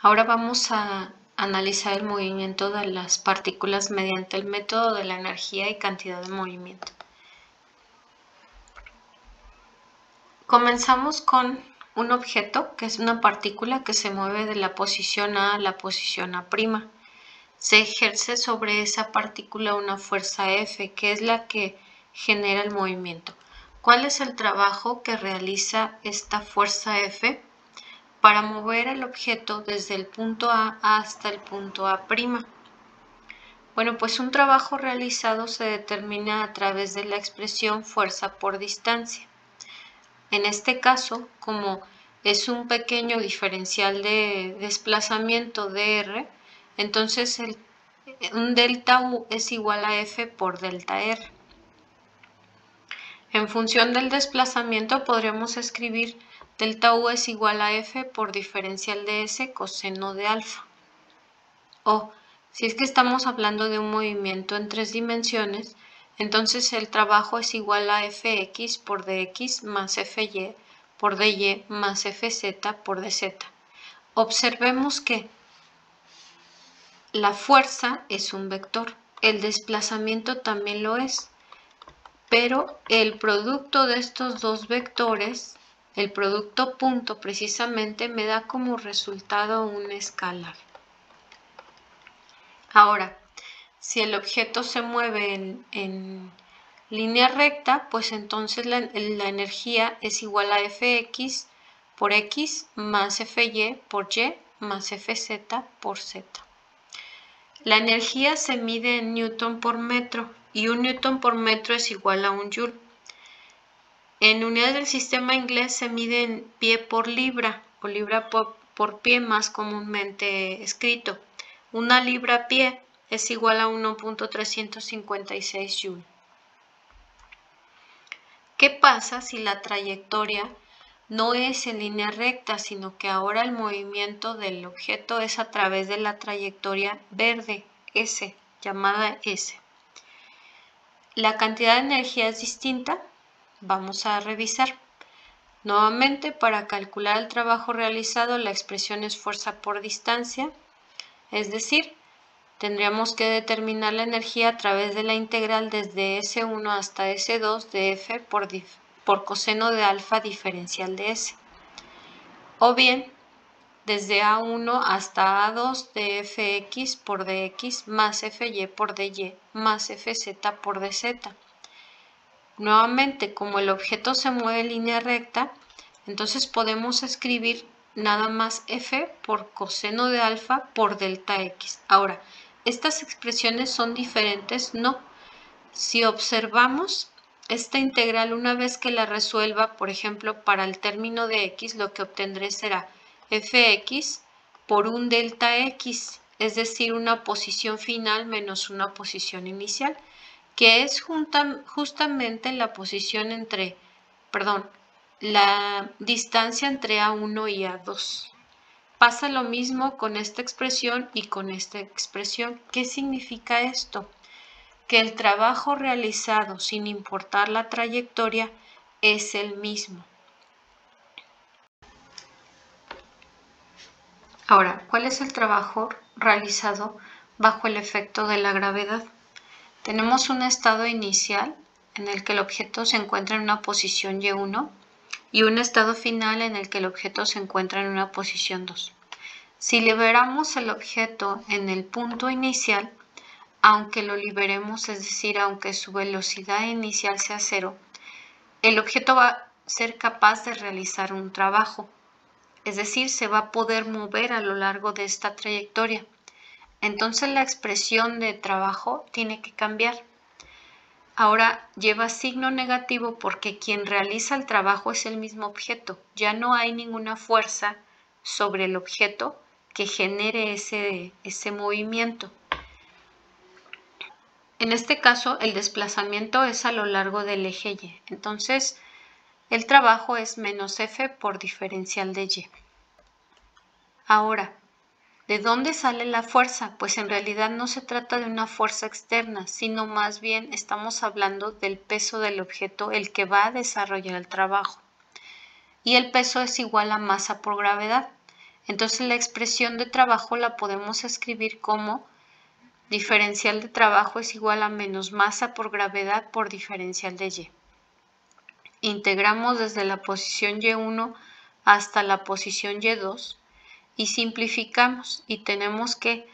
Ahora vamos a analizar el movimiento de las partículas mediante el método de la energía y cantidad de movimiento. Comenzamos con un objeto, que es una partícula que se mueve de la posición A la posición A'. Se ejerce sobre esa partícula una fuerza F, que es la que genera el movimiento. ¿Cuál es el trabajo que realiza esta fuerza F para mover el objeto desde el punto A hasta el punto A'? Bueno, pues un trabajo realizado se determina a través de la expresión fuerza por distancia. En este caso, como es un pequeño diferencial de desplazamiento dr, entonces un delta U es igual a F por delta R. En función del desplazamiento podríamos escribir delta U es igual a F por diferencial de S coseno de alfa. O si es que estamos hablando de un movimiento en 3 dimensiones, entonces el trabajo es igual a Fx por dx más Fy por dy más Fz por dz. Observemos que la fuerza es un vector, el desplazamiento también lo es, pero el producto de estos dos vectores, el producto punto precisamente, me da como resultado un escalar. Ahora, si el objeto se mueve en línea recta, pues entonces la energía es igual a Fx por x más Fy por y más Fz por z. La energía se mide en newton por metro y un newton por metro es igual a un joule. En unidades del sistema inglés se mide en pie por libra o libra por pie más comúnmente escrito. Una libra pie es igual a 1.356 joule. ¿Qué pasa si la trayectoria no es en línea recta, sino que ahora el movimiento del objeto es a través de la trayectoria verde, S, llamada S? La cantidad de energía es distinta. Vamos a revisar. Nuevamente, para calcular el trabajo realizado, la expresión es fuerza por distancia, es decir, tendríamos que determinar la energía a través de la integral desde S1 hasta S2 de F por coseno de alfa diferencial de S. O bien, desde A1 hasta A2 de Fx por dx más Fy por dy más Fz por dz. Nuevamente, como el objeto se mueve en línea recta, entonces podemos escribir nada más F por coseno de alfa por delta X. Ahora, ¿estas expresiones son diferentes? No. Si observamos esta integral, una vez que la resuelva, por ejemplo, para el término de X, lo que obtendré será Fx por un delta X, es decir, una posición final menos una posición inicial, que es justamente la posición entre, la distancia entre A1 y A2. Pasa lo mismo con esta expresión y con esta expresión. ¿Qué significa esto? Que el trabajo realizado, sin importar la trayectoria, es el mismo. Ahora, ¿cuál es el trabajo realizado bajo el efecto de la gravedad? Tenemos un estado inicial en el que el objeto se encuentra en una posición Y1 y un estado final en el que el objeto se encuentra en una posición 2. Si liberamos el objeto en el punto inicial, aunque lo liberemos, es decir, aunque su velocidad inicial sea 0, el objeto va a ser capaz de realizar un trabajo, es decir, se va a poder mover a lo largo de esta trayectoria. Entonces la expresión de trabajo tiene que cambiar. Ahora lleva signo negativo porque quien realiza el trabajo es el mismo objeto. Ya no hay ninguna fuerza sobre el objeto que genere ese movimiento. En este caso, el desplazamiento es a lo largo del eje Y. Entonces, el trabajo es menos F por diferencial de Y. Ahora, ¿de dónde sale la fuerza? Pues en realidad no se trata de una fuerza externa, sino más bien estamos hablando del peso del objeto, el que va a desarrollar el trabajo. Y el peso es igual a masa por gravedad. Entonces la expresión de trabajo la podemos escribir como diferencial de trabajo es igual a menos masa por gravedad por diferencial de Y. Integramos desde la posición Y1 hasta la posición Y2 y simplificamos y tenemos que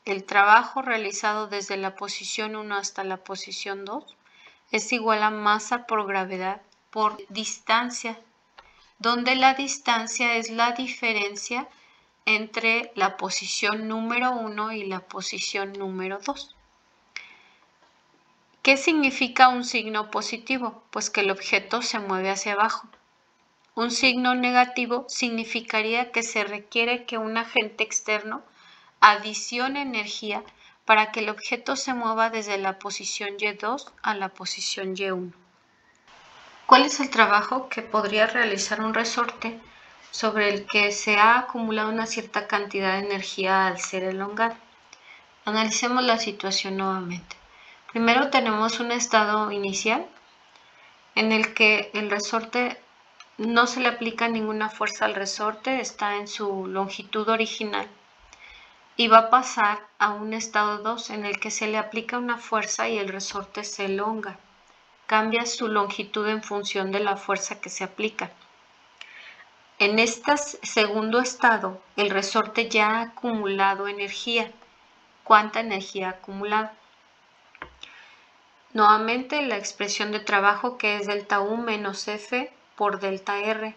el trabajo realizado desde la posición 1 hasta la posición 2 es igual a masa por gravedad por distancia, donde la distancia es la diferencia entre la posición número 1 y la posición número 2. ¿Qué significa un signo positivo? Pues que el objeto se mueve hacia abajo. Un signo negativo significaría que se requiere que un agente externo adicione energía para que el objeto se mueva desde la posición Y2 a la posición Y1. ¿Cuál es el trabajo que podría realizar un resorte sobre el que se ha acumulado una cierta cantidad de energía al ser elongado? Analicemos la situación nuevamente. Primero tenemos un estado inicial en el que el resorte no se le aplica ninguna fuerza al resorte, está en su longitud original y va a pasar a un estado 2 en el que se le aplica una fuerza y el resorte se elonga. Cambia su longitud en función de la fuerza que se aplica. En este segundo estado, el resorte ya ha acumulado energía. ¿Cuánta energía ha acumulado? Nuevamente la expresión de trabajo que es delta U menos F por delta R.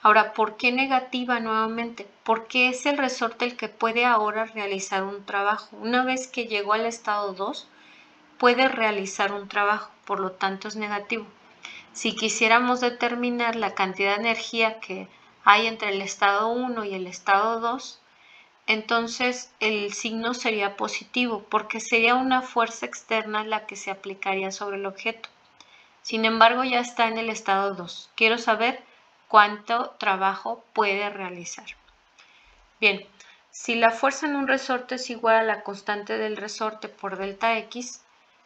Ahora, ¿por qué negativa nuevamente? Porque es el resorte el que puede ahora realizar un trabajo. Una vez que llegó al estado 2, puede realizar un trabajo, por lo tanto es negativo. Si quisiéramos determinar la cantidad de energía que hay entre el estado 1 y el estado 2, entonces el signo sería positivo porque sería una fuerza externa la que se aplicaría sobre el objeto. Sin embargo, ya está en el estado 2. Quiero saber cuánto trabajo puede realizar. Bien, si la fuerza en un resorte es igual a la constante del resorte por delta X,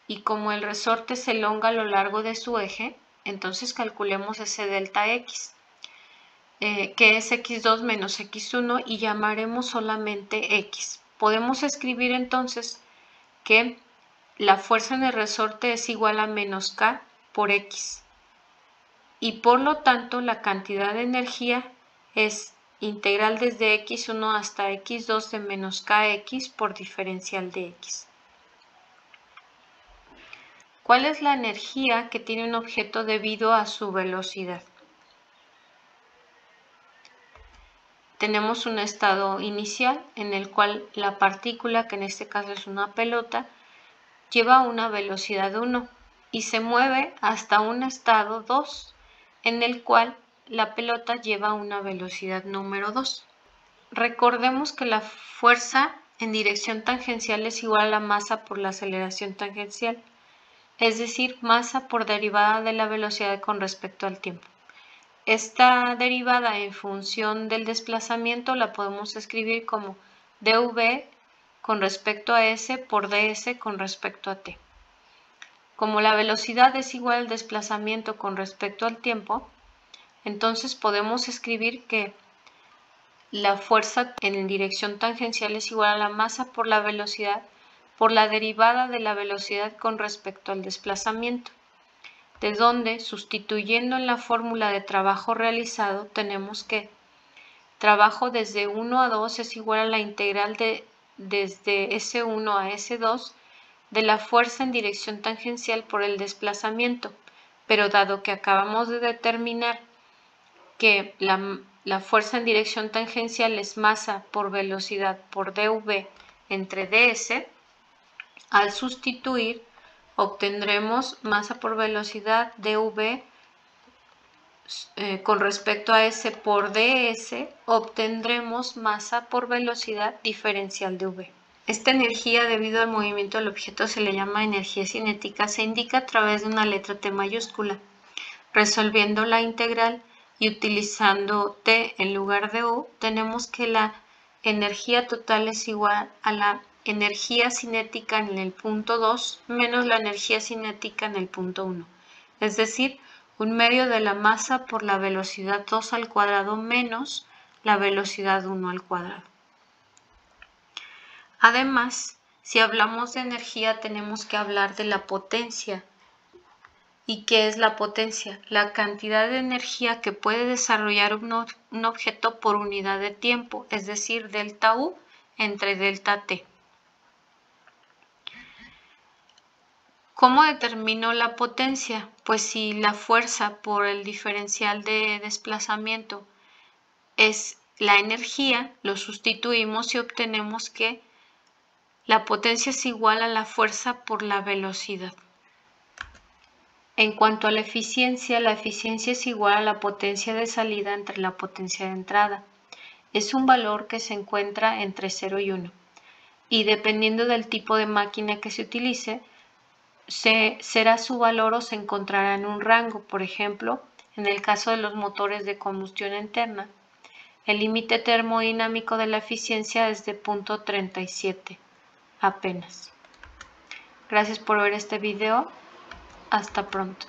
y como el resorte se elonga a lo largo de su eje, entonces calculemos ese delta X, que es X2 menos X1 y llamaremos solamente X. Podemos escribir entonces que la fuerza en el resorte es igual a menos K por X y por lo tanto la cantidad de energía es integral desde X1 hasta X2 de menos KX por diferencial de X. ¿Cuál es la energía que tiene un objeto debido a su velocidad? Tenemos un estado inicial en el cual la partícula, que en este caso es una pelota, lleva una velocidad 1 y se mueve hasta un estado 2 en el cual la pelota lleva una velocidad número 2. Recordemos que la fuerza en dirección tangencial es igual a la masa por la aceleración tangencial, es decir, masa por derivada de la velocidad con respecto al tiempo. Esta derivada en función del desplazamiento la podemos escribir como dv con respecto a s por ds con respecto a t. Como la velocidad es igual al desplazamiento con respecto al tiempo, entonces podemos escribir que la fuerza en dirección tangencial es igual a la masa por la velocidad por la derivada de la velocidad con respecto al desplazamiento, de donde, sustituyendo en la fórmula de trabajo realizado, tenemos que trabajo desde 1 a 2 es igual a la integral desde S1 a S2 de la fuerza en dirección tangencial por el desplazamiento, pero dado que acabamos de determinar que la fuerza en dirección tangencial es masa por velocidad por dv entre ds, al sustituir obtendremos masa por velocidad dv con respecto a s por ds, obtendremos masa por velocidad diferencial de v. Esta energía debido al movimiento del objeto se le llama energía cinética, se indica a través de una letra T mayúscula. Resolviendo la integral y utilizando T en lugar de U, tenemos que la energía total es igual a la energía cinética en el punto 2 menos la energía cinética en el punto 1. Es decir, un medio de la masa por la velocidad 2 al cuadrado menos la velocidad 1 al cuadrado. Además, si hablamos de energía, tenemos que hablar de la potencia. ¿Y qué es la potencia? La cantidad de energía que puede desarrollar un objeto por unidad de tiempo, es decir, delta U entre delta T. ¿Cómo determino la potencia? Pues si la fuerza por el diferencial de desplazamiento es la energía, lo sustituimos y obtenemos que la potencia es igual a la fuerza por la velocidad. En cuanto a la eficiencia es igual a la potencia de salida entre la potencia de entrada. Es un valor que se encuentra entre 0 y 1. Y dependiendo del tipo de máquina que se utilice, será su valor o se encontrará en un rango. Por ejemplo, en el caso de los motores de combustión interna, el límite termodinámico de la eficiencia es de 0.37 apenas. Gracias por ver este video. Hasta pronto.